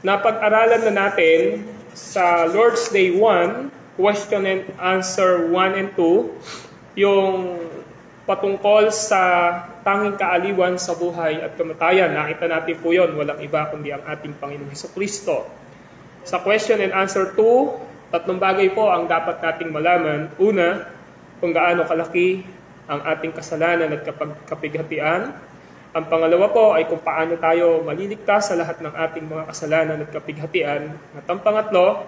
napag-aralan na natin sa Lord's Day 1, question and answer 1 and 2, yung patungkol sa tanging kaaliwan sa buhay at kamatayan. Nakita natin po yun, walang iba kundi ang ating Panginoong Hesukristo. Sa question and answer 2, tatlong bagay po ang dapat nating malaman. Una, kung gaano kalaki ang ating kasalanan at kapighatian. Ang pangalawa po ay kung paano tayo maliligtas sa lahat ng ating mga kasalanan at kapighatian. At ang pangatlo,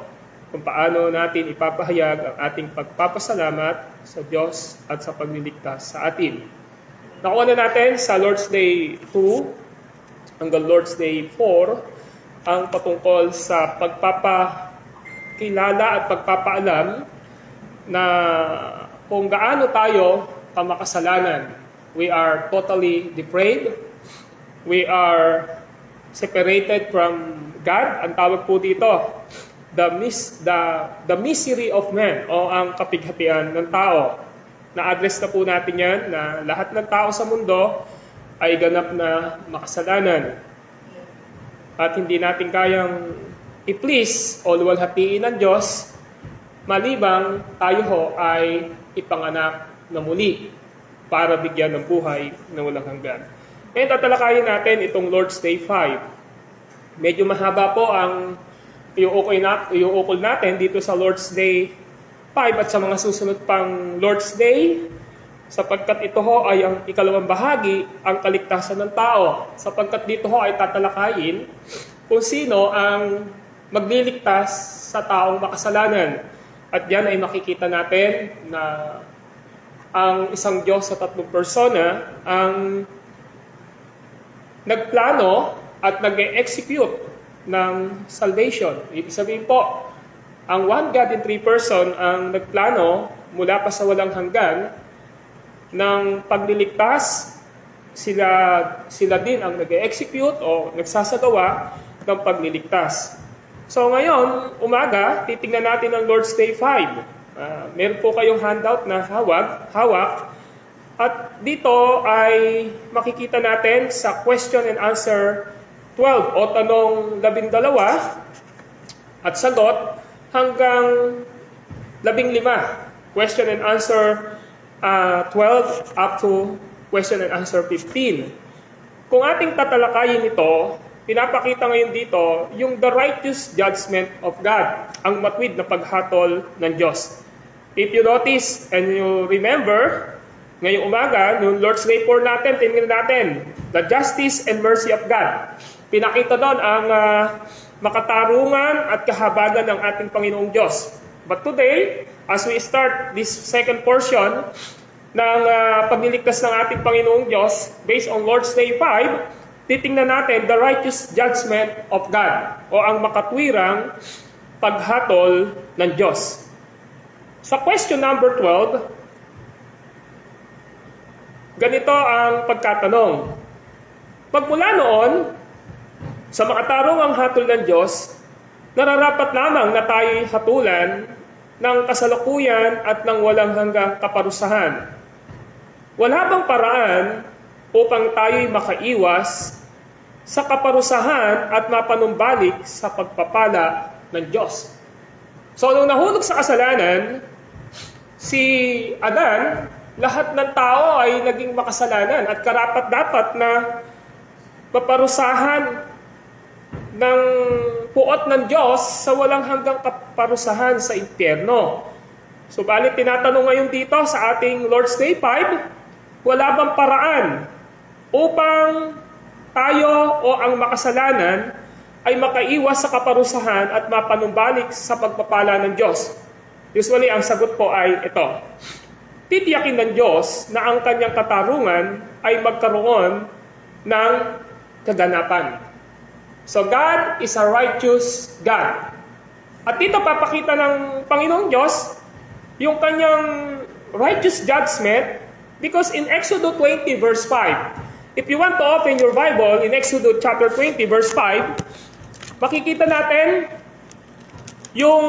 kung paano natin ipapahayag ang ating pagpapasalamat sa Diyos at sa pagliligtas sa atin. Nakuha na natin sa Lord's Day 2 hanggang Lord's Day 4 ang patungkol sa pagpapakilala at pagpapaalam na kung gaano tayo kamakasalanan. We are totally depraved. We are separated from God. Ang tawag po dito, the misery of man o ang kapighatian ng tao. Na-address na po natin yan na lahat ng tao sa mundo ay ganap na makasalanan. At hindi natin kayang i-please o luwalhatiin ng Diyos malibang tayo ho ay ipanganak na muli para bigyan ng buhay na walang hanggan. Ngayon tatalakayin natin itong Lord's Day 5. Medyo mahaba po ang iuukol natin dito sa Lord's Day 5 at sa mga susunod pang Lord's Day, sapagkat ito ho ay ang ikalawang bahagi, ang kaligtasan ng tao. Sapagkat dito ho ay tatalakayin kung sino ang magliligtas sa taong makasalanan. At yan ay makikita natin na ang isang Diyos sa tatlong persona ang nagplano at nag-execute ng salvation. Ibig sabihin po, ang one God in three person ang nagplano mula pa sa walang hanggan ng pagliligtas. Sila din ang nag-execute o nagsasagawa ng pagliligtas. So ngayon, umaga, titingnan natin ang Lord's Day 5. Meron po kayong handout na hawak. At dito ay makikita natin sa question and answer 12 o tanong 12 at sagot hanggang 15. Question and answer 12 up to question and answer 15. Kung ating tatalakayin ito, pinapakita ngayon dito yung the righteous judgment of God, ang matwid na paghatol ng Diyos. If you notice and you remember, ngayong umaga, noong Lord's Day 4 natin, tingnan natin, the justice and mercy of God. Pinakita doon ang makatarungan at kahabagan ng ating Panginoong Diyos. But today, as we start this second portion ng pagliligtas ng ating Panginoong Diyos, based on Lord's Day 5, titingnan natin the righteous judgment of God o ang makatwirang paghatol ng Diyos. Sa question number 12, ganito ang pagkatanong. Pagmula noon, sa makatarungang hatol ng Diyos, nararapat lamang na tayo'y hatulan ng kasalukuyan at ng walang hanggang kaparusahan. Wala bang paraan upang tayo'y makaiwas sa kaparusahan at mapanumbalik sa pagpapala ng Diyos? So, nung nahulog sa kasalanan, si Adan, lahat ng tao ay naging makasalanan at karapat-dapat na paparusahan ng puot ng Diyos sa walang hanggang kaparusahan sa impyerno. Subalit tinatanong ngayon dito sa ating Lord's Day 5, wala bang paraan upang tayo o ang makasalanan ay makaiwas sa kaparusahan at mapanumbalik sa pagpapala ng Diyos? Usually, ang sagot po ay ito. Titiyakin ng Diyos na ang kanyang katarungan ay magkaroon ng kaganapan. So God is a righteous God. At dito papakita ng Panginoong Diyos yung kanyang righteous judgment because in Exodus 20 verse 5, if you want to open your Bible in Exodus chapter 20 verse 5, makikita natin yung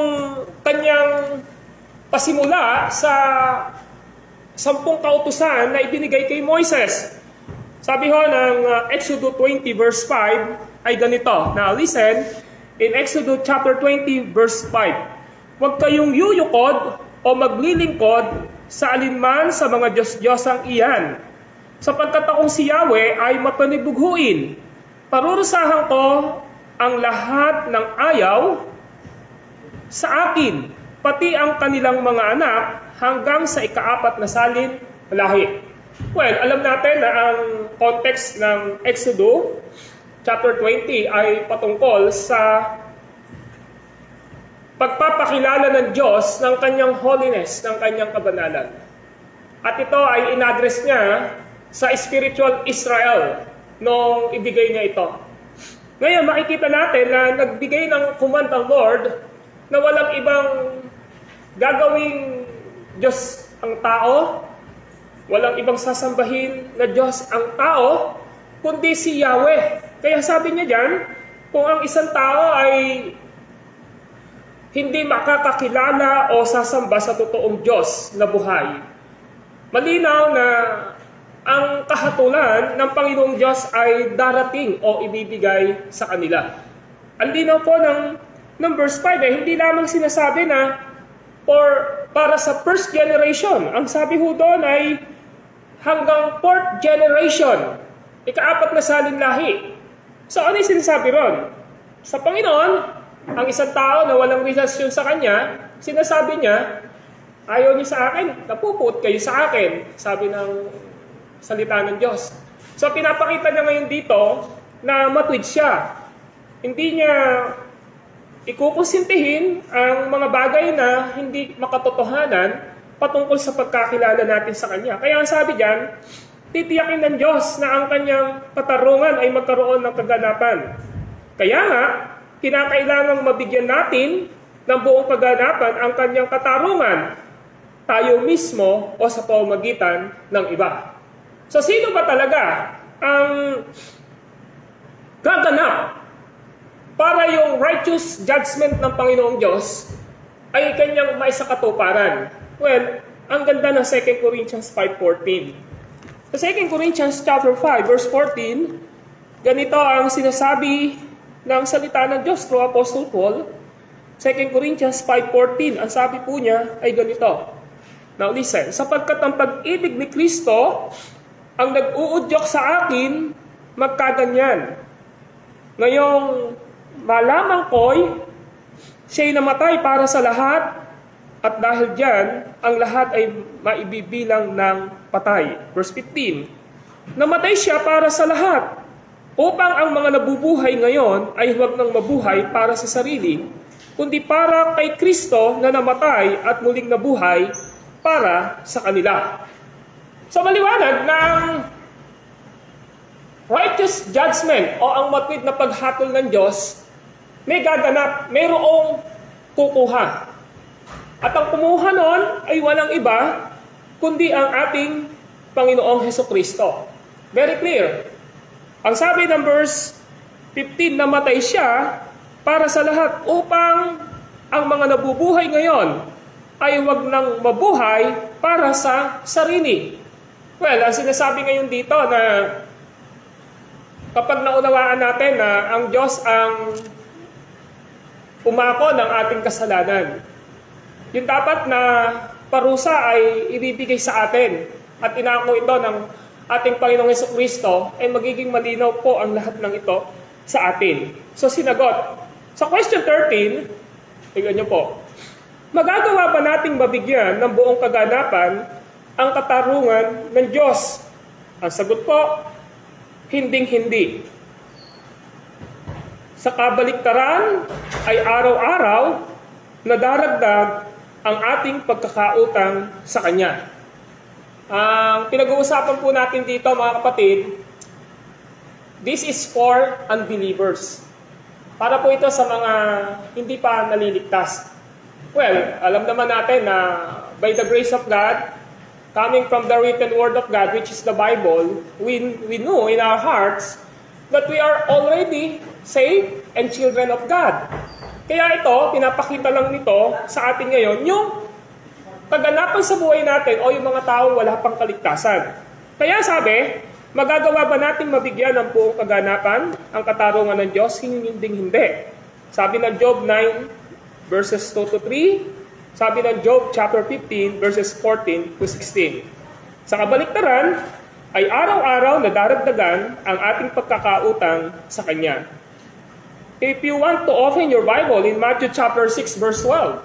kanyang pasimula sa 10 kautusan na ibinigay kay Moises. Sabi ho ng Exodus 20 verse 5 ay ganito. Now listen, in Exodus chapter 20 verse 5. Huwag kayong yuyukod o maglilingkod sa alinman sa mga Diyos-Diyosang iyan, sapagkat akong si Yahweh ay mapanibughuin. Parurusahan ko ang lahat ng ayaw sa akin, pati ang kanilang mga anak hanggang sa ika-4 na salin lahi. Well, alam natin na ang context ng Exodus chapter 20 ay patungkol sa pagpapakilala ng Diyos ng kanyang holiness, ng kanyang kabanalan. At ito ay in-address niya sa spiritual Israel nung ibigay niya ito. Ngayon, makikita natin na nagbigay ng command ang Lord na walang ibang gagawing Diyos ang tao, walang ibang sasambahin na Diyos ang tao, kundi si Yahweh. Kaya sabi niya diyan, kung ang isang tao ay hindi makakakilala o sasamba sa totoong Diyos na buhay, malinaw na ang kahatulan ng Panginoong Diyos ay darating o ibibigay sa kanila. Ang linaw po ng verse 5, hindi lamang sinasabi na para sa first generation. Ang sabi ho doon ay hanggang fourth generation, ika-4 na salin lahi. So ano yung sinasabi ron? Sa Panginoon, ang isang tao na walang relasyon sa Kanya, sinasabi niya, ayaw niyo sa akin, napuput kayo sa akin, sabi ng salita ng Diyos. So pinapakita niya ngayon dito na matuwid siya. Hindi niya ikukonsintihin ang mga bagay na hindi makatotohanan patungkol sa pagkakilala natin sa Kanya. Kaya ang sabi diyan, titiyakin ng Diyos na ang Kanyang katarungan ay magkaroon ng kaganapan. Kaya nga, kinakailangang mabigyan natin ng buong kaganapan ang Kanyang katarungan, tayo mismo o sa pamamagitan ng iba. So sino ba talaga ang gaganap para yung righteous judgment ng Panginoong Diyos ay Kanyang maisakatuparan? Well, ang ganda ng 2 Corinthians 5:14. Sa 2 Corinthians chapter 5 verse 14, ganito ang sinasabi ng salita ng Diyos through Apostle Paul. 2 Corinthians 5:14, ang sabi po niya ay ganito. Now listen, sapagkat ang pag-ibig ni Kristo ang nag-uudyok sa akin, magkaganyan. Ngayong malaman ko'y siya'y namatay para sa lahat, at dahil diyan, ang lahat ay maibibilang ng patay. Verse 15, namatay siya para sa lahat, upang ang mga nabubuhay ngayon ay huwag nang mabuhay para sa sarili, kundi para kay Kristo na namatay at muling nabuhay para sa kanila. So maliwanag ng righteous judgment o ang matuwid na paghatol ng Diyos, may gaganap, mayroong kukuha. At ang kumuha nun ay walang iba, kundi ang ating Panginoong Hesukristo. Very clear. Ang sabi ng verse 15, namatay siya para sa lahat upang ang mga nabubuhay ngayon ay huwag nang mabuhay para sa sarili. Well, ang sinasabi ngayon dito na kapag naunawaan natin na ang Diyos ang umako ng ating kasalanan, yung dapat na parusa ay ibibigay sa atin at inako ito ng ating Panginoong Hesukristo, ay magiging malinaw po ang lahat ng ito sa atin. So sinagot. Sa question 13, tingnan niyo po, magagawa ba nating mabigyan ng buong kaganapan ang katarungan ng Diyos? Ang sagot po, hinding-hindi. Sa kabaliktaran ay araw-araw na daragdag ang ating pagkakautang sa Kanya. Ang pinag-uusapan po natin dito, mga kapatid, this is for unbelievers. Para po ito sa mga hindi pa naliligtas. Well, alam naman natin na by the grace of God, coming from the written word of God, which is the Bible, we know in our hearts that we are already saved and children of God. Kaya ito, pinapakita lang nito sa atin ngayon, yung kaganapan sa buhay natin o yung mga tao wala pang kaligtasan. Kaya sabi, magagawa ba natin mabigyan ng buong kaganapan ang katarungan ng Diyos? Hindi. Sabi ng Job 9, verses 2 to 3. Sabi ng Job chapter 15, verses 14 to 16. Sa kabaliktaran, ay araw-araw na daragdagan ang ating pagkakautang sa Kanya. If you want to open your Bible in Matthew chapter 6, verse 12,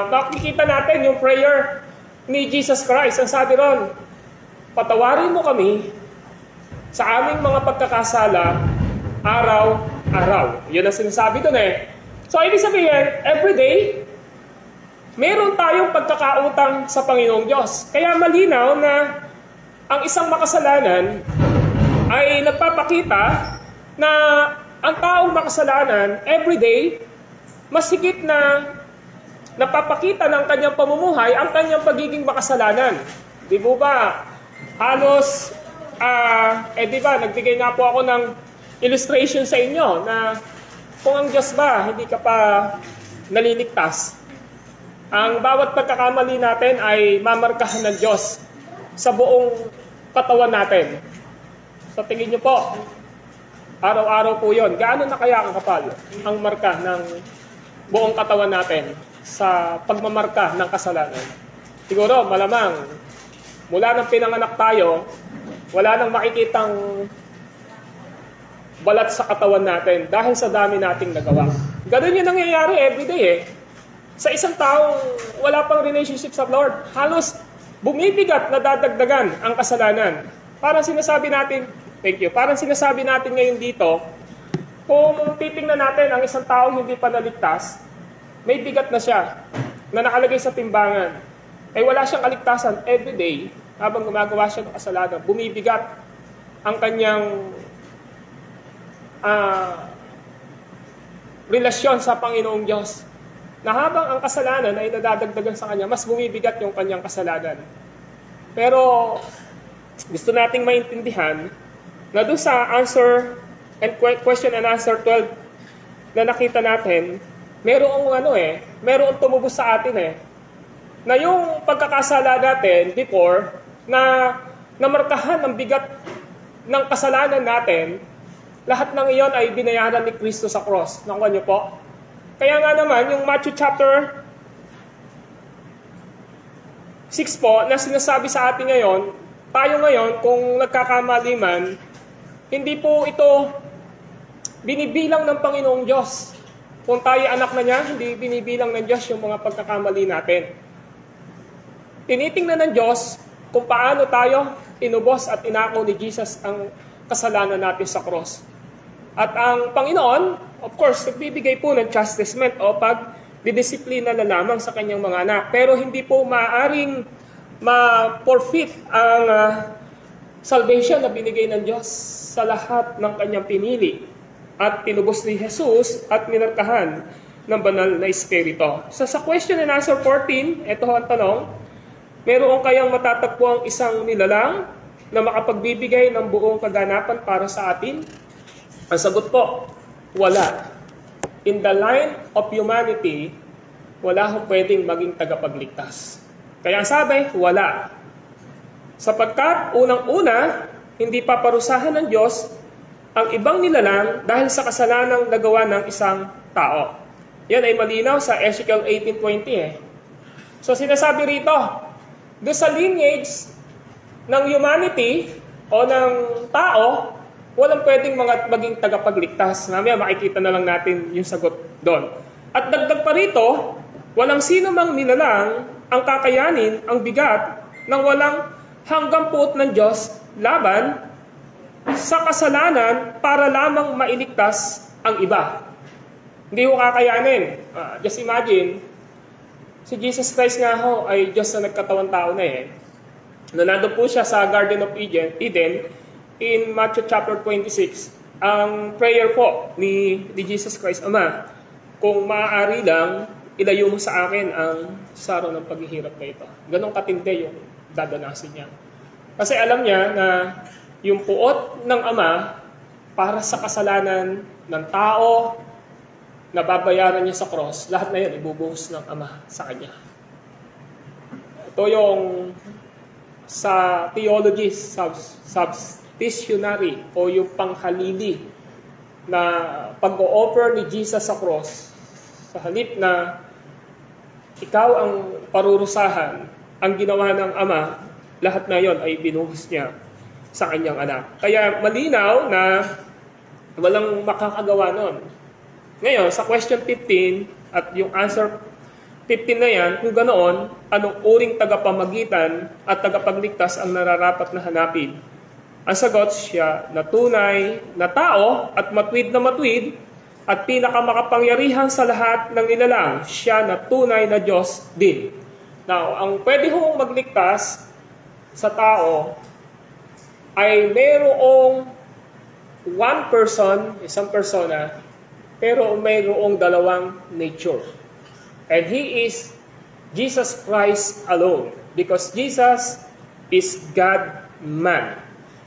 makikita natin yung prayer ni Jesus Christ. Ang sabi ron, patawarin mo kami sa aming mga pagkakasala araw-araw. Yun ang sinasabi doon eh. So, ibig sabihin, everyday, meron tayong pagkakautang sa Panginoong Diyos. Kaya malinaw na ang isang makasalanan ay nagpapakita na ang taong makasalanan, everyday, mas higit na napapakita ng kanyang pamumuhay ang kanyang pagiging makasalanan. Di po ba? Halos, di ba, nagbigay nga po ako ng illustration sa inyo na kung ang Diyos ba, hindi ka pa naliligtas, ang bawat pagkakamali natin ay mamarkahan ng Diyos sa buong katawan natin. So tingin niyo po, araw-araw po yun. Gaano na kaya kakapal ang marka ng buong katawan natin sa pagmamarka ng kasalanan? Siguro, malamang, mula nang pinanganak tayo, wala nang makikitang balat sa katawan natin dahil sa dami nating nagawa. Ganun yung nangyayari everyday eh. Sa isang taong wala pang relationship sa Lord, halos bumibigat na dadagdagan ang kasalanan. Parang sinasabi natin, thank you, parang sinasabi natin ngayon dito, kung titingnan natin ang isang taong hindi pa naligtas, may bigat na siya na nakalagay sa timbangan. Eh wala siyang kaligtasan everyday habang gumagawa siya ng kasalanan. Bumibigat ang kanyang relasyon sa Panginoong Diyos. Na habang ang kasalanan ay nadadagdagan sa kanya, mas bumibigat yung kanyang kasalanan. Pero gusto nating maintindihan na doon sa question and answer 12 na nakita natin, merong tumubos sa atin na yung pagkakasala natin before na namarkahan ang bigat ng kasalanan natin, lahat ng iyon ay binayaran ni Kristo sa cross. Nakuha niyo po? Kaya nga naman, yung Matthew chapter 6 po, na sinasabi sa atin ngayon, tayo ngayon, kung nagkakamali man, hindi po ito binibilang ng Panginoong Diyos. Kung tayo anak na niya, hindi binibilang ng Diyos yung mga pagkakamali natin. Tinitingnan ng Diyos kung paano tayo inubos at inako ni Jesus ang kasalanan natin sa cross. At ang Panginoon, of course, nagbibigay po ng chastisement o pag-didisiplina na lamang sa kanyang mga anak. Pero hindi po maaaring ma-forfeit ang salvation na binigay ng Diyos sa lahat ng kanyang pinili. At tinubos ni Jesus at minarkahan ng banal na Espiritu. So sa question and answer 14, ito ang tanong, meron kayang matatagpo ang isang nilalang na makapagbibigay ng buong kaganapan para sa atin? Ang sagot po, wala. In the line of humanity, wala akong pwedeng maging tagapagligtas. Kaya sabi, wala. Sapagkat unang-una, hindi paparusahan ng Diyos ang ibang nilalang dahil sa kasalanang nagawa ng isang tao. Yan ay malinaw sa Ezekiel 18:20 So sinasabi rito, doon sa lineage ng humanity o ng tao, walang pwedeng maging tagapagligtas. Mamaya makikita na lang natin yung sagot doon. At dagdag pa rito, walang sino mang nilalang ang kakayanin ang bigat ng walang hanggang puot ng Diyos laban sa kasalanan para lamang mailigtas ang iba. Hindi ko kakayanin. Just imagine, si Jesus Christ nga ho ay Diyos na nagkatawang tao na Nandun po siya sa Garden of Eden in Matthew chapter 26. Ang prayer po ni Jesus Christ, Ama, kung maaari lang, ilayo mo sa akin ang saro ng paghihirap na ito. Ganong katindi yung dadanasin niya. Kasi alam niya na yung puot ng Ama para sa kasalanan ng tao na babayaran niya sa cross, lahat na yun ibubuhos ng Ama sa kanya. Ito yung sa theology, substitutionary o yung panghalili na pag-o-offer ni Jesus sa cross, sa halip na ikaw ang parurusahan, ang ginawa ng Ama, lahat na yon ay binuhos niya sa kanyang anak. Kaya malinaw na walang makakagawa nun. Ngayon, sa question 15 at yung answer 15 na yan, kung ganoon, anong uring tagapamagitan at tagapagligtas ang nararapat na hanapin? Ang sagot, siya na tunay na tao at matwid na matwid at pinakamakapangyarihan sa lahat ng nilalang, siya na tunay na Diyos din. Now, ang pwede hong magligtas sa tao ay mayroong one person, isang persona, pero mayroong dalawang nature. And He is Jesus Christ alone. Because Jesus is God-man.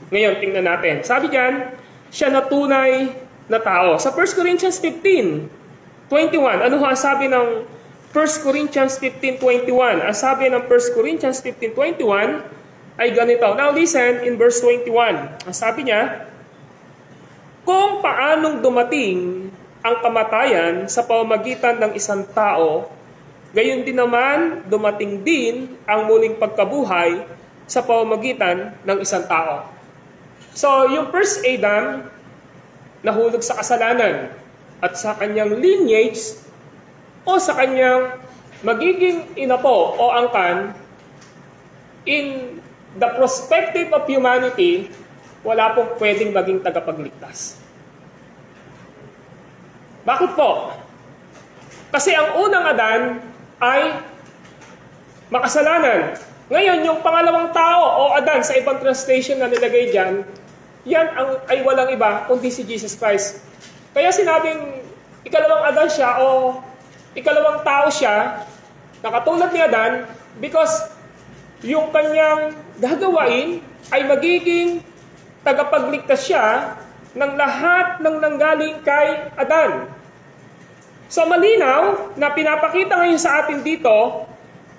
Ngayon, tingnan natin. Sabi diyan, siya na tunay na tao. Sa 1 Corinthians 15:21, ano ang sabi ng 1 Corinthians 15:21? Ang sabi ng 1 Corinthians 15:21 ay ganito. Now listen in verse 21. Ang sabi niya, kung paanong dumating ang kamatayan sa pamamagitan ng isang tao, gayon din naman dumating din ang muling pagkabuhay sa pamamagitan ng isang tao. So, yung first Adam, nahulog sa kasalanan at sa kanyang lineage o sa kanyang magiging inapo o angkan, in the perspective of humanity, wala pong pwedeng maging tagapagligtas. Bakit po? Kasi ang unang Adan ay makasalanan. Ngayon, yung pangalawang tao o Adan sa ibang translation na nilagay dyan, yan ay walang iba kundi si Jesus Christ. Kaya sinabing ikalawang Adan siya o ikalawang tao siya na katulad ni Adan because yung kanyang gagawain ay magiging tagapagligtas siya ng lahat ng nanggaling kay Adan. So malinaw na pinapakita ngayon sa atin dito,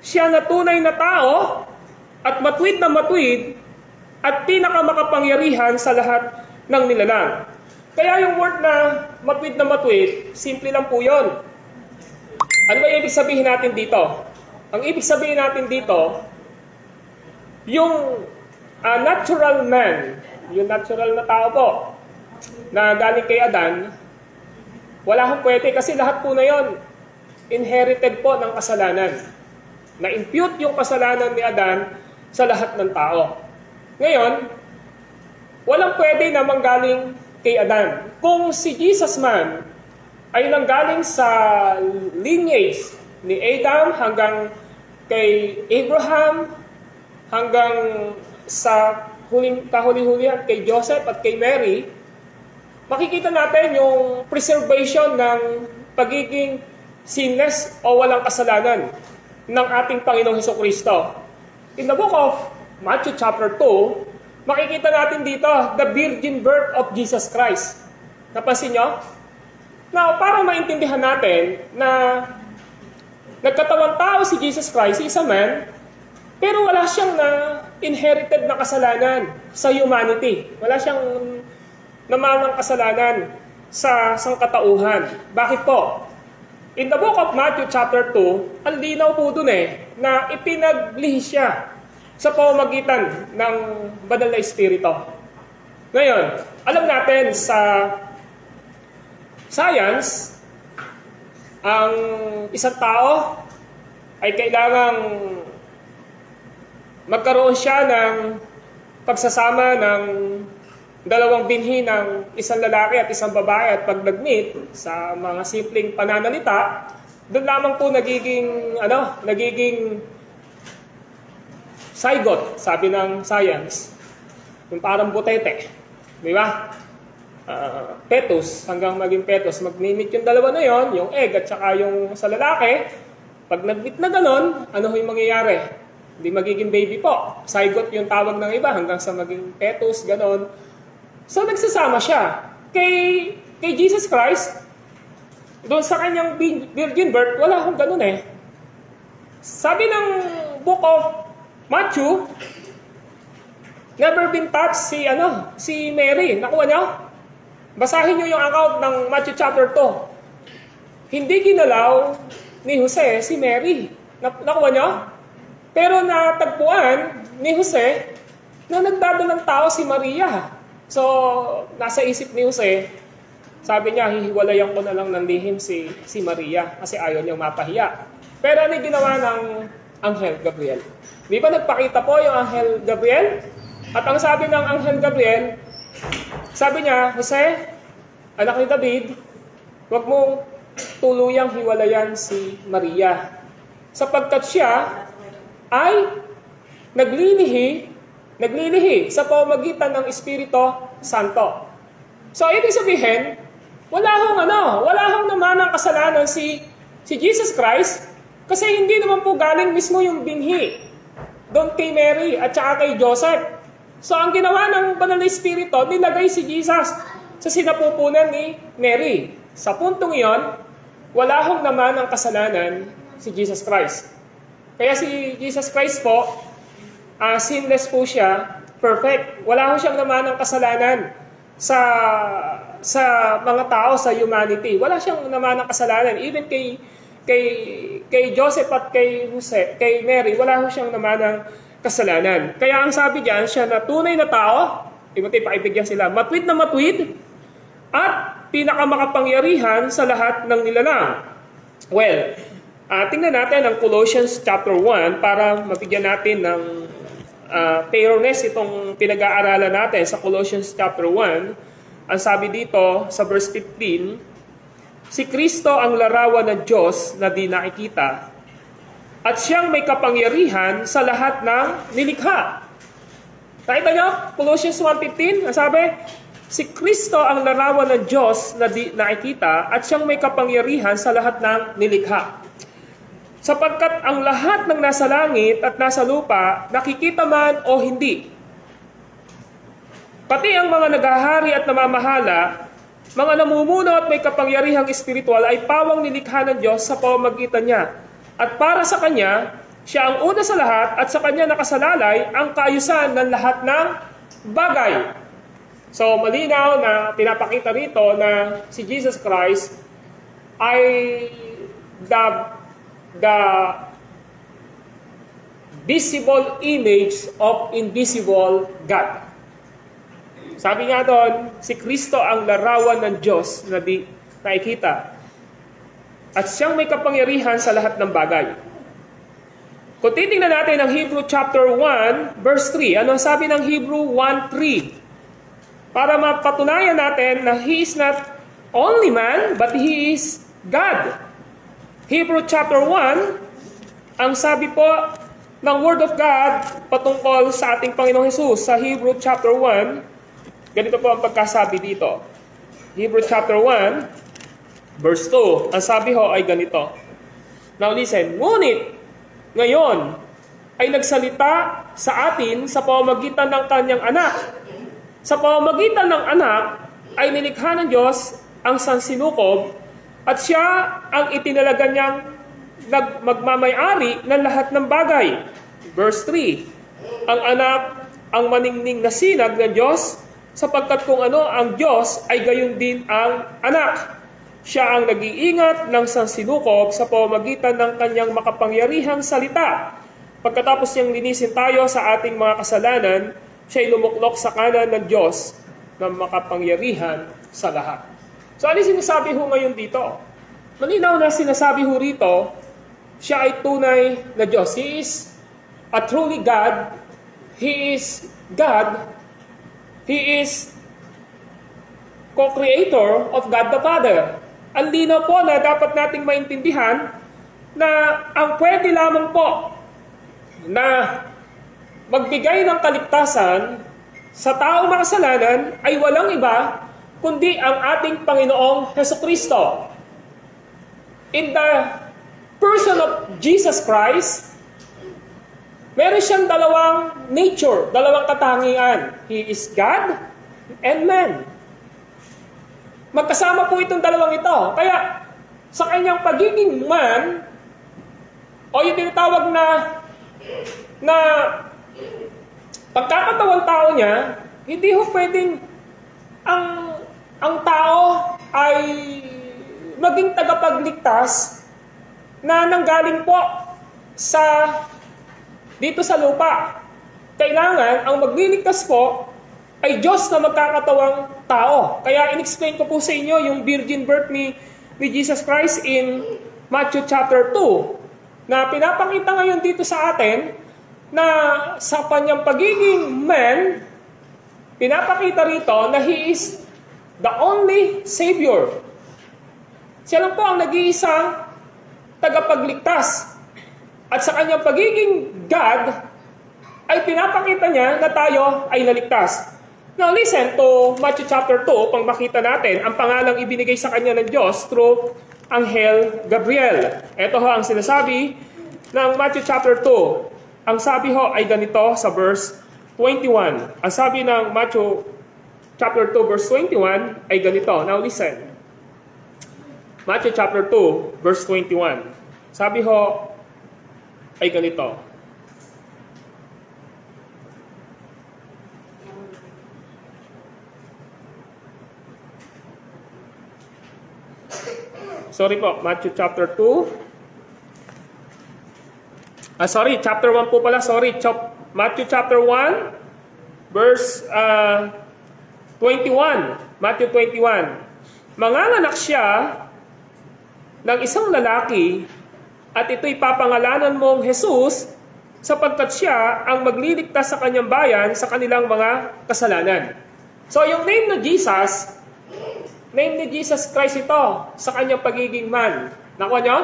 siya na tunay na tao at matwid na matwid at pinakamakapangyarihan sa lahat ng nilalang. Kaya yung word na matwid, simple lang po yun. Ano ba ibig sabihin natin dito? Ang ibig sabihin natin dito, yung natural man, yung natural na tao po, na galing kay Adan, wala hong pwede kasi lahat po na yon inherited po ng kasalanan. Na-impute yung kasalanan ni Adan sa lahat ng tao. Ngayon, walang pwede na manggaling kay Adan. Kung si Jesus man ay nanggaling sa lineage ni Adam hanggang kay Abraham, hanggang sa kahuli-hulihan kay Joseph at kay Mary, makikita natin yung preservation ng pagiging sinless o walang kasalanan ng ating Panginoong Hesukristo. In the book of Matthew chapter 2, makikita natin dito the virgin birth of Jesus Christ. Napansin nyo? Now, para maintindihan natin na nagkatawang tao si Jesus Christ, si isa man, pero wala siyang inherited na kasalanan sa humanity. Wala siyang namanang kasalanan sa sangkatauhan. Bakit po? In the book of Matthew chapter 2, ang linaw po dun na ipinaglihis siya sa pamamagitan ng Banal na Espiritu. Ngayon, alam natin sa science, ang isang tao ay kailangang magkaroon siya ng pagsasama ng dalawang binhi ng isang lalaki at isang babae at pag nag-meet sa mga simpleng pananalita, doon lamang po nagiging zygote, sabi ng science. Yung parang butete. Di ba? Fetus, hanggang maging fetus. Mag-meet yung dalawa na yon, yung egg at saka yung sa lalaki. Pag nag-meet na ganon, ano yung mangyayari? Hindi magiging baby po. Zygote yung tawag ng iba hanggang sa maging fetus, ganon. So nagsasama siya. Kay Jesus Christ, doon sa kanyang virgin birth, wala akong ganun Sabi ng book of Matthew, never been touched si Mary. Nakuha niyo? Basahin nyo yung account ng Matthew chapter 2. Hindi ginalaw ni Jose si Mary. Nakuha nyo? Pero natagpuan ni Jose na nagdadalang tao si Maria. So, nasa isip ni Jose, sabi niya, hihiwalayan ko na lang ng lihim si Maria kasi ayaw niyang mapahiya. Pero ano yung ginawa ng Anghel Gabriel? Di ba nagpakita po yung Anghel Gabriel? At ang sabi ng Anghel Gabriel, sabi niya, Jose, anak ni David, huwag mong tuluyang hiwalayan si Maria. Sapagkat siya ay naglilihi sa pamamagitan ng Espiritu Santo. So, ibig sabihin, wala hong naman ang kasalanan si Jesus Christ kasi hindi naman po galing mismo yung binhi doon kay Mary at saka kay Joseph. So, ang ginawa ng Banal na Espiritu, nilagay si Jesus sa sinapupunan ni Mary. Sa puntong iyon, wala hong naman ang kasalanan si Jesus Christ. Kaya si Jesus Christ po, sinless po siya, perfect. Wala ho siyang naman ng kasalanan sa mga tao, sa humanity. Wala siyang naman ng kasalanan. Even kay Joseph at kay Mary, wala ho siyang naman ng kasalanan. Kaya ang sabi diyan, siya na tunay na tao, pakibigyan sila, matwid na matwid, at pinakamakapangyarihan sa lahat ng nilalang. Well, tingnan natin ang Colossians chapter 1 para mabigyan natin ng thoroughness itong pinag-aaralan natin sa Colossians chapter 1. Ang sabi dito sa verse 15, si Kristo ang larawan ng Diyos na di nakikita at siyang may kapangyarihan sa lahat ng nilikha. Nakita niyo? Colossians 1:15, ang sabi, si Kristo ang larawan ng Diyos na di nakikita at siyang may kapangyarihan sa lahat ng nilikha. Sapagkat ang lahat ng nasa langit at nasa lupa, nakikita man o hindi. Pati ang mga naghahari at namamahala, mga namumuno at may kapangyarihang espiritual ay pawang nilikha ng Diyos sa pamamagitan niya. At para sa Kanya, siya ang una sa lahat at sa Kanya nakasalalay ang kaayusan ng lahat ng bagay. So malinaw na pinapakita rito na si Jesus Christ ay the visible image of invisible God. Sabi nga doon, si Kristo ang larawan ng Diyos na di nakikita. At siyang may kapangyarihan sa lahat ng bagay. Kung titingnan natin ang Hebrew chapter 1, verse 3, ano sabi ng Hebrew 1:3? Para mapatunayan natin na He is not only man, but He is God. Hebrew chapter 1, ang sabi po ng Word of God patungkol sa ating Panginoong Hesus sa Hebrew chapter 1, ganito po ang pagkasabi dito. Hebrew chapter 1, verse 2, ang sabi ho ay ganito. Now listen, ngunit ngayon ay nagsalita sa atin sa pamamagitan ng kanyang anak. Sa pamamagitan ng anak ay nilikha ng Diyos ang sansinukob at siya ang itinalaga niyang magmamayari ng lahat ng bagay. Verse 3, ang anak ang maningning na sinag ng Diyos sapagkat kung ano ang Diyos ay gayon din ang anak. Siya ang nag-iingat ng sansinukob sa pamamagitan ng kanyang makapangyarihang salita. Pagkatapos niyang linisin tayo sa ating mga kasalanan, siya'y lumuklok sa kanan ng Diyos na makapangyarihan sa lahat. So ano sinasabi ho ngayon dito? Malinaw na sinasabi ho rito, siya ay tunay na Diyos. He is a truly God. He is God. He is co-creator of God the Father. Ang linaw po na dapat nating maintindihan na ang pwede lamang po na magbigay ng kaligtasan sa taong makasalanan ay walang iba kundi ang ating Panginoong Hesukristo. In the person of Jesus Christ, meron siyang dalawang nature, dalawang katangian. He is God and man. Magkasama po itong dalawang ito. Kaya sa kanyang pagiging man, o yung tinatawag na pagkakatawang tao niya, hindi ho pwedeng ang ang tao ay maging tagapagligtas na nanggaling po dito sa lupa. Kailangan, ang magliligtas po ay Diyos na magkakatawang tao. Kaya in-explain ko po sa inyo yung virgin birth ni Jesus Christ in Matthew chapter 2, na pinapakita ngayon dito sa atin na sa kanyang pagiging man, pinapakita rito na He is the only Savior. Siya lang po ang nag-iisang tagapagligtas. At sa kanyang pagiging God, ay pinapakita niya na tayo ay naligtas. Now listen to Matthew chapter 2, pang makita natin ang pangalang ibinigay sa kanya ng Diyos through Anghel Gabriel. Ito ho ang sinasabi ng Matthew chapter 2. Ang sabi ho ay ganito sa verse 21. Ang sabi ng Matthew chapter 2 verse 21 ay ganito. Now listen. Matthew chapter 2 verse 21. Sabi ho ay ganito. Sorry po, Matthew chapter 2. Chapter 1 po pala. Matthew chapter 1, verse 21. Matthew 21. Manganganak siya ng isang lalaki at ito'y papangalanan mong Jesus sapagkat siya ang magliligtas sa kanyang bayan sa kanilang mga kasalanan. So yung name ni Jesus Christ ito sa kanyang pagiging man. Nakuha nyo?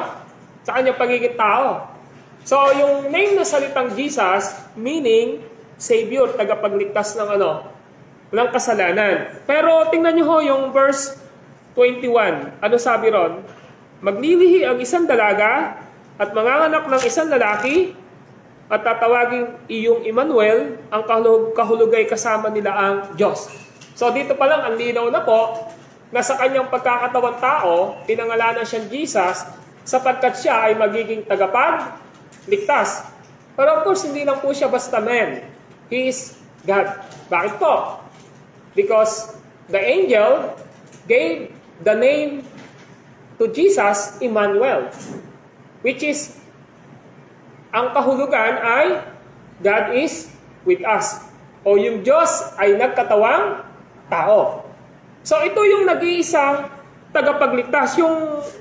Sa kanyang pagiging tao. So, yung name na salitang Jesus, meaning Savior, tagapagligtas ng ng kasalanan. Pero tingnan nyo ho yung verse 21. Ano sabi ron? Maglilihi ang isang dalaga at manganganak ng isang lalaki at tatawagin iyong Emmanuel, ang kahulugay kasama nila ang Diyos. So, dito pa lang ang linaw na po na sa kanyang pagkakatawang tao, pinangalanan siyang Jesus sapagkat siya ay magiging tagapagligtas. Pero of course, hindi lang po siya basta man. He is God. Bakit po? Because the angel gave the name to Jesus, Emmanuel, which is, ang kahulugan ay God is with us. O yung Diyos ay nagkatawang tao. So ito yung nag-iisang tagapagligtas.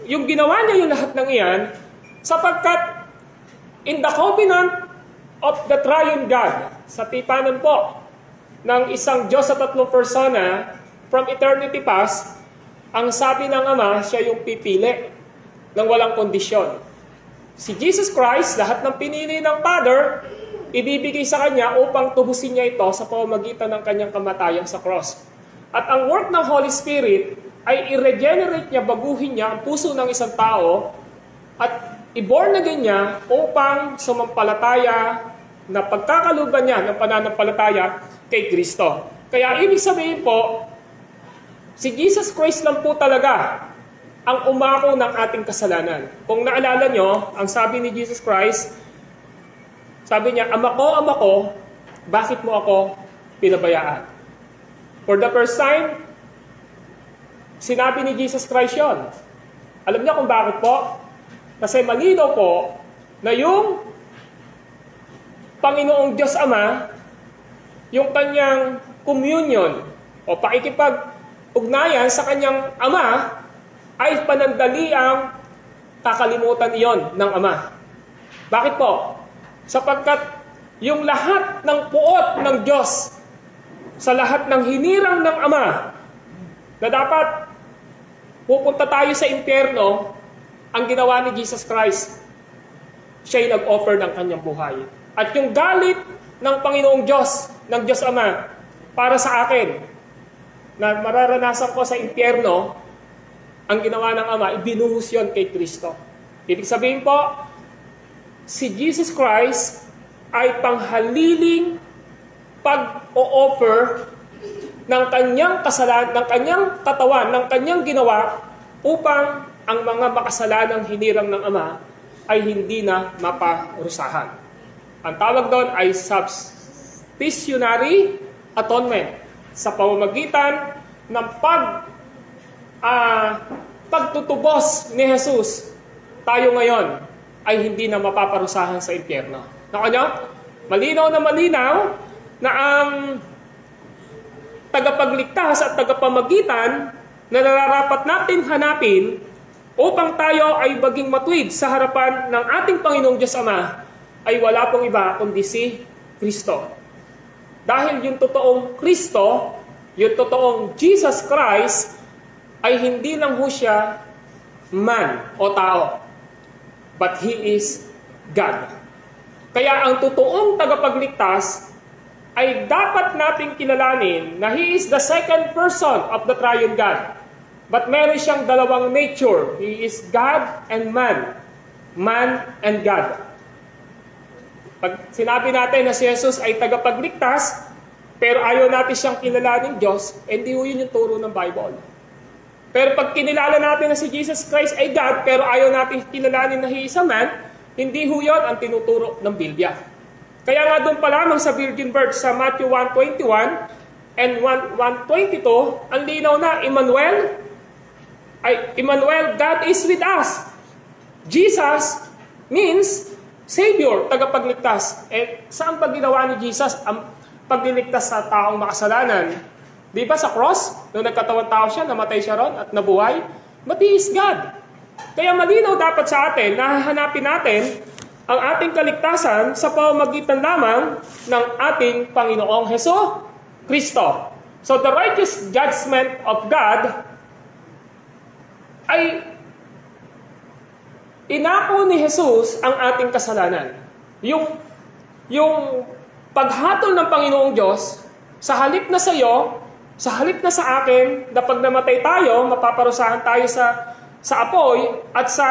Yung ginawa niya yung lahat ng iyan sapagkat in the covenant of the triune God, sa tipanan po ng isang Diyos sa tatlong persona from eternity past, ang sabi ng Ama, siya yung pipili ng walang kondisyon. Si Jesus Christ, lahat ng pinili ng Father, ibibigay sa Kanya upang tubusin niya ito sa pamamagitan ng Kanyang kamatayan sa cross. At ang work ng Holy Spirit ay i-regenerate niya, baguhin niya ang puso ng isang tao at i-born again niya upang sumampalataya na pagkakaluban niya ng pananampalataya kay Kristo. Kaya ibig sabihin po, si Jesus Christ lang po talaga ang umako ng ating kasalanan. Kung naalala nyo, ang sabi ni Jesus Christ, sabi niya, Ama ko, bakit mo ako pinabayaan? For the first time, sinabi ni Jesus Christ yun. Alam niya kung bakit po? Kasi malinaw po na yung Panginoong Diyos Ama, yung kanyang communion o pakikipag-ugnayan sa kanyang Ama ay panandaliang kakalimutan iyon ng Ama. Bakit po? Sapagkat yung lahat ng puot ng Diyos sa lahat ng hinirang ng Ama na dapat pupunta tayo sa impyerno, ang ginawa ni Jesus Christ, siya'y nag-offer ng kanyang buhay. At yung galit ng Panginoong Diyos, ng Diyos Ama, para sa akin, na mararanasan ko sa impyerno, ang ginawa ng Ama, ibinuhos yun kay Kristo. Ibig sabihin po, si Jesus Christ ay panghaliling pag-o-offer ng kanyang kasalanan, ng kanyang katawan, ng kanyang ginawa upang ang mga makasalanang hinirang ng Ama ay hindi na maparusahan. Ang tawag doon ay substitutionary atonement sa pamamagitan ng pagtutubos ni Jesus, tayo ngayon ay hindi na mapaparusahan sa impyerno. Nako nyo? Malinaw na ang tagapagligtas at tagapamagitan na nararapat natin hanapin upang tayo ay maging matuwid sa harapan ng ating Panginoong Diyos Ama ay wala pong iba kundi si Kristo. Dahil yung totoong Kristo, yung totoong Jesus Christ, ay hindi lang ho siya man o tao, but He is God. Kaya ang totoong tagapagligtas ay dapat nating kilalanin na He is the second person of the triune God. But meron siyang dalawang nature. He is God and man. Man and God. Pag sinabi natin na si Jesus ay tagapagligtas, pero ayaw natin siyang kilalanin Diyos, hindi ho yun yung turo ng Bible. Pero pag kinilala natin na si Jesus Christ ay God, pero ayaw natin kilalanin na He is a man, hindi ho yun ang tinuturo ng Biblia. Kaya nga doon pa lamang sa virgin birth sa Matthew 1:21 and 1:22, ang linaw na, Emmanuel, God is with us. Jesus means Savior, tagapagligtas. Saan pa ginawa ni Jesus ang pagliligtas sa taong makasalanan? Di ba sa cross, nung nagkatawang tao siya, namatay siya ron at nabuhay? But He is God. Kaya malinaw dapat sa atin na hahanapin natin ang ating kaligtasan sa pamamagitan lamang ng ating Panginoong Hesus Kristo. So the righteous judgment of God ay inako ni Jesus ang ating kasalanan. Yung paghatol ng Panginoong Diyos, sa halip na sa iyo, sa halip na sa akin, na pag namatay tayo, mapaparusahan tayo sa apoy at sa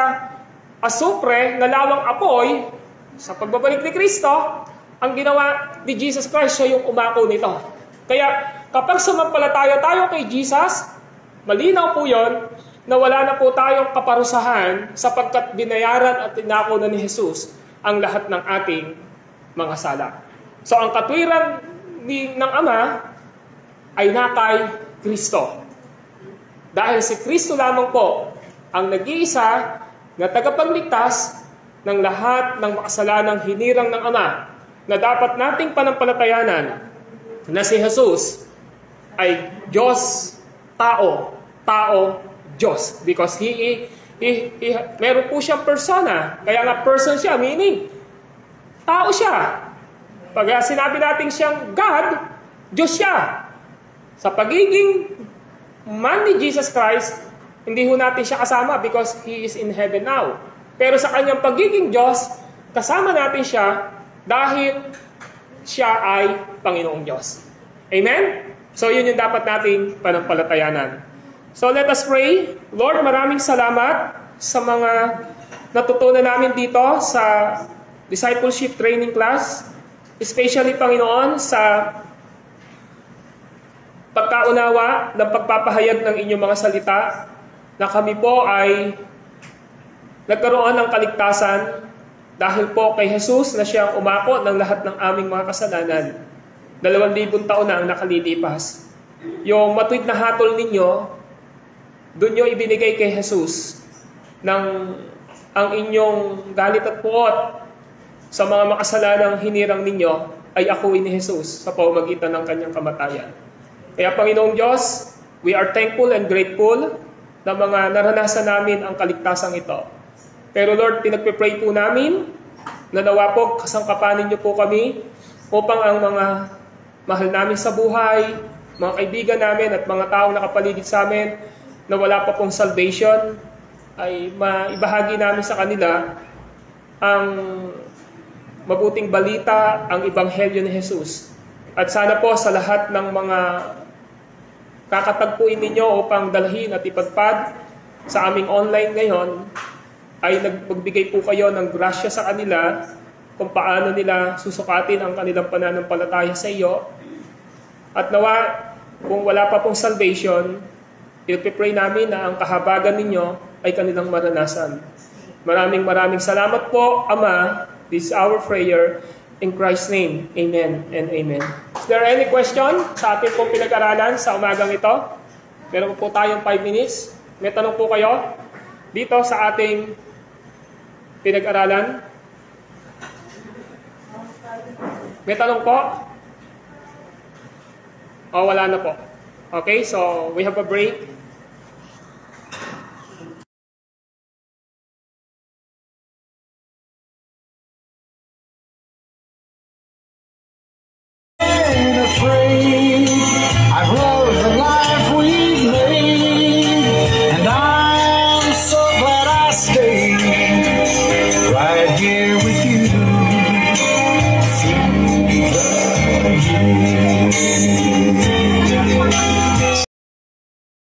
asupre na lawang apoy, sa pagbabalik ni Kristo, ang ginawa ni Jesus Christ, siya yung umako nito. Kaya kapag sumampalataya tayo kay Jesus, malinaw po yon na wala na po tayong kaparusahan sapagkat binayaran at tinako na ni Jesus ang lahat ng ating mga sala. So ang katwiran ng Ama ay nakay Kristo. Dahil si Kristo lamang po ang nag-iisa na tagapagligtas ng lahat ng makasalanang hinirang ng Ama na dapat nating panampalatayanan na si Jesus ay Diyos, tao, Diyos. Because meron po siyang persona. Kaya nga person siya, meaning tao siya. Pag sinabi natin siyang God, Diyos siya. Sa pagiging man ni Jesus Christ, hindi ho natin siya kasama because He is in heaven now. Pero sa kanyang pagiging Diyos, kasama natin siya dahil siya ay Panginoong Diyos. Amen? So yun yung dapat nating panampalatayanan. So let us pray. Lord, maraming salamat sa mga natutunan namin dito sa discipleship training class. Especially, Panginoon, sa pagkaunawa ng pagpapahayag ng inyong mga salita na kami po ay nagkaroon ng kaligtasan dahil po kay Jesus na siyang umako ng lahat ng aming mga kasalanan. 2,000 taon na ang nakalilipas. Yung matuwid na hatol ninyo, doon nyo ibinigay kay Jesus ng ang inyong galit at puot sa mga makasalanang hinirang ninyo ay akuin ni Jesus sa pamamagitan ng kanyang kamatayan. Kaya Panginoong Diyos, we are thankful and grateful na mga naranasan namin ang kaligtasang ito. Pero Lord, pinagpipray po namin na nawa po kasangkapanin niyo po kami upang ang mga mahal namin sa buhay, mga kaibigan namin at mga taong nakapaligid sa amin na wala pa pong salvation, ay maibahagi namin sa kanila ang mabuting balita, ang ebanghelyo ni Jesus. At sana po sa lahat ng mga kakatagpuin ninyo upang dalhin at ipagpad sa aming online ngayon, ay nagbigay po kayo ng grasya sa kanila kung paano nila susukatin ang kanilang pananampalataya sa iyo. At nawa, kung wala pa pong salvation, pinagpipray namin na ang kahabagan ninyo ay kanilang maranasan. Maraming salamat po, Ama. This is our prayer. In Christ's name, amen and amen. Is there any question sa ating pong pinag-aralan sa umagang ito? Meron po tayong 5 minutes. May tanong po kayo dito sa ating pinag-aralan? May tanong po? O wala na po. Okay, so we have a break.